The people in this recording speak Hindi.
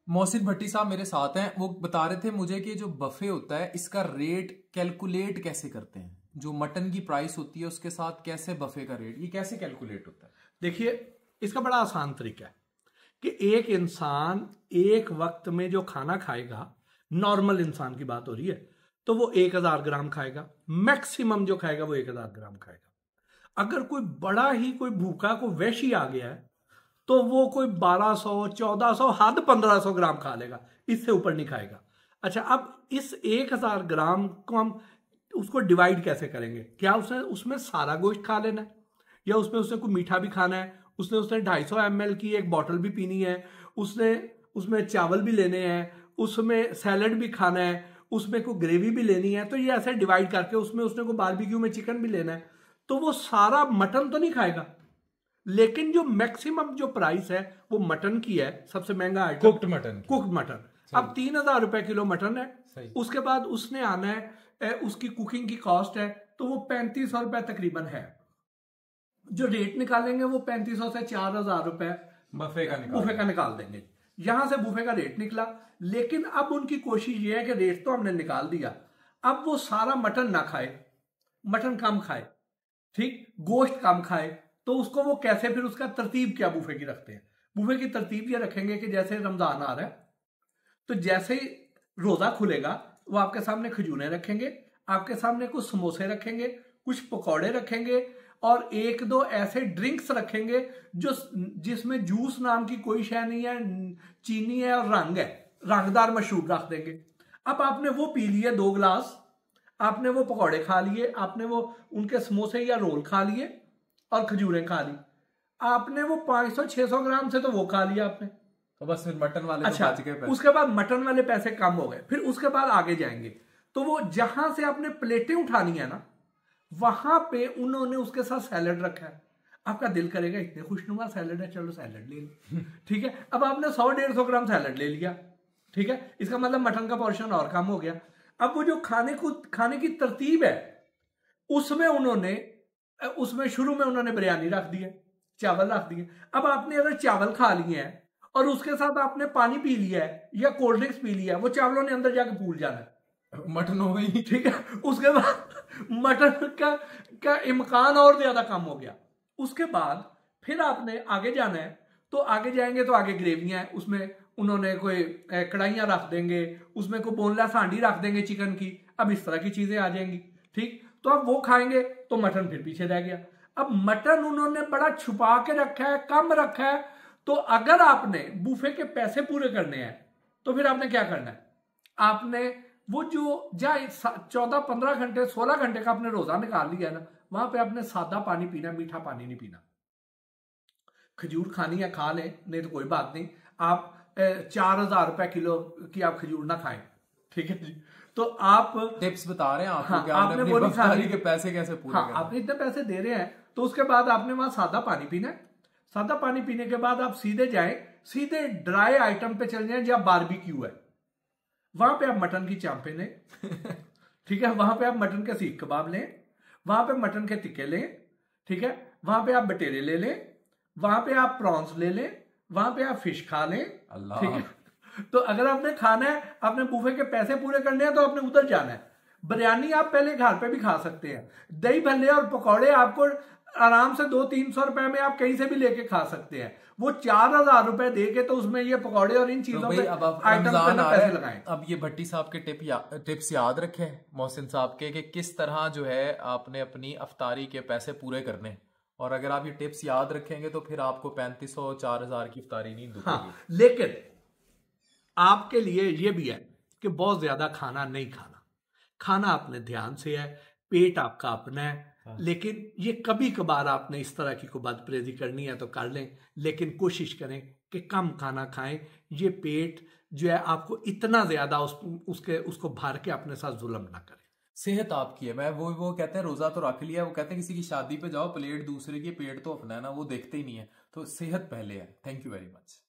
मोहसिन भट्टी साहब मेरे साथ हैं, वो बता रहे थे मुझे कि जो बफे होता है इसका रेट कैलकुलेट कैसे करते हैं, जो मटन की प्राइस होती है उसके साथ कैसे बफे का रेट, ये कैसे कैलकुलेट होता है? देखिए, इसका बड़ा आसान तरीका है कि एक इंसान एक वक्त में जो खाना खाएगा, नॉर्मल इंसान की बात हो रही है, तो वो 1000 ग्राम खाएगा, मैक्सिमम जो खाएगा वो 1000 ग्राम खाएगा। अगर कोई बड़ा ही कोई भूखा को वैशी आ गया है तो वो कोई 1200 1400 हद 1500 ग्राम खा लेगा, इससे ऊपर नहीं खाएगा। अच्छा, अब इस 1000 ग्राम को हम उसको डिवाइड कैसे करेंगे? क्या उसने उसमें सारा गोश्त खा लेना है, या उसमें उसने कोई मीठा भी खाना है, उसने 250 ml की एक बॉटल भी पीनी है, उसने उसमें चावल भी लेने हैं, उसमें सैलड भी खाना है, उसमें कोई ग्रेवी भी लेनी है, तो ये ऐसे डिवाइड करके उसमें उसने को बारबेक्यू में चिकन भी लेना है, तो वो सारा मटन तो नहीं खाएगा। लेकिन जो मैक्सिमम जो प्राइस है वो मटन की है, सबसे महंगा item cooked mutton. Cooked mutton अब 3000 रुपए किलो मटन है। सही। उसके बाद उसने आना है, उसकी कुकिंग की कॉस्ट है तो वो 3500 रुपए तकरीबन है। जो रेट निकालेंगे वो 3500 से 4000 रुपए बफे का निकाल देंगे। यहां से बुफे का रेट निकला, लेकिन अब उनकी कोशिश ये है कि रेट तो हमने निकाल दिया, अब वो सारा मटन ना खाए, मटन कम खाए, ठीक, गोश्त कम खाए। तो उसको वो कैसे, फिर उसका तरतीब क्या बुफे की रखते हैं? बुफे की तरतीब ये रखेंगे कि जैसे रमजान आ रहा है तो जैसे ही रोजा खुलेगा वो आपके सामने खजूरें रखेंगे, आपके सामने कुछ समोसे रखेंगे, कुछ पकौड़े रखेंगे और एक दो ऐसे ड्रिंक्स रखेंगे जो जिसमें जूस नाम की कोई शय नहीं है, चीनी है और रंग है, रंगदार मशरूब रख देंगे। अब आपने वो पी लिए 2 गिलास, आपने वो पकौड़े खा लिए, आपने वो उनके समोसे या रोल खा लिए और खजूरें खा ली, आपने वो 500-600 ग्राम से तो वो खा लिया आपने, तो बस फिर मटन वाले अच्छा, तो बच गए। उसके बाद मटन वाले पैसे कम हो गए। फिर उसके बाद आगे जाएंगे तो वो जहां से आपने प्लेटें उठानी है ना, वहां पे उन्होंने उसके साथ सैलड रखा है। आपका दिल करेगा इतने खुशनुमा सैलड है, चलो सैलड ले लो, ठीक है। अब आपने 100-150 ग्राम सैलड ले लिया, ठीक है, इसका मतलब मटन का पोर्शन और कम हो गया। अब वो जो खाने की तरतीब है उसमें उसमें शुरू में उन्होंने बिरयानी रख दी है, चावल रख दिए। अब आपने अगर चावल खा लिए हैं और उसके साथ आपने पानी पी लिया है या कोल्ड ड्रिंक्स पी लिया है, वो चावलों ने अंदर जाके फूल जाना है, मटन हो गई, ठीक है। उसके बाद मटन का इम्कान और ज्यादा कम हो गया। उसके बाद फिर आपने आगे जाना है, तो आगे जाएंगे तो आगे ग्रेवियां हैं, उसमें उन्होंने कोई कढ़ाइयां रख देंगे, उसमें कोई बोनलेस हांडी रख देंगे चिकन की। अब इस तरह की चीजें आ जाएंगी, ठीक। तो अब वो खाएंगे तो मटन फिर पीछे रह गया। अब मटन उन्होंने बड़ा छुपा के रखा है, कम रखा है। तो अगर आपने बुफे के पैसे पूरे करने हैं तो फिर आपने क्या करना है? आपने वो जो 14-15 घंटे 16 घंटे का आपने रोजा निकाल लिया है ना, वहां पे आपने सादा पानी पीना, मीठा पानी नहीं पीना। खजूर खानी है खा लें, नहीं तो कोई बात नहीं। आप 4000 रुपए किलो की आप खजूर ना खाएं, ठीक है जी। तो आप टिप्स बता रहे हैं आपको, हाँ, कि आपने अपनी बफ्तारी के पैसे कैसे पूरे हाँ, आपने इतने पैसे दे रहे हैं तो उसके बाद आपने वहां सादा पानी पीना है। सादा पानी पीने के बाद आप सीधे जाएं, सीधे ड्राई आइटम पे चल जाएं जहां बारबेक्यू है, वहां पे आप मटन की चांपे लें, ठीक है, वहां पे आप मटन के सीख कबाब लें, वहां पे मटन के टिक्के लें, ठीक है, वहां पे आप बटेरे ले लें, वहां पे आप प्रॉन्स ले लें, वहां पे आप फिश खा लें, ठीक है। तो अगर आपने खाना है, आपने बुफे के पैसे पूरे करने हैं तो आपने उधर जाना है। बिरयानी आप पहले घर पे भी खा सकते हैं, दही भल्ले और पकौड़े आपको आराम से 200-300 रुपए में आप कहीं से भी लेके खा सकते हैं। वो 4000 रुपए देके तो उसमें ये पकौड़े और इन चीजों पे आइटम पे पैसे लगाएं। अब ये भट्टी साहब के टिप्स याद रखें मोहसिन साहब के, कि किस तरह जो है आपने अपनी अफ्तारी के पैसे पूरे करने, और अगर आप ये टिप्स याद रखेंगे तो फिर आपको 3500-4000 की इफ्तारी नहीं दुखेगी। हाँ, लेकिन आपके लिए ये भी है कि बहुत ज्यादा खाना नहीं खाना, खाना अपने ध्यान से है, पेट आपका अपना है। हाँ। लेकिन ये कभी कभार आपने इस तरह की कोई बदपरहेजी करनी है तो कर लें, लेकिन कोशिश करें कि कम खाना खाएं। ये पेट जो है आपको इतना ज्यादा उसको भर के अपने साथ जुल्म ना करें। सेहत आपकी है। मैं वो कहते हैं रोजा तो रख लिया, वो कहते हैं किसी की शादी पे जाओ, प्लेट दूसरे की, पेट तो अपना है ना, वो देखते ही नहीं है। तो सेहत पहले है। Thank you very much.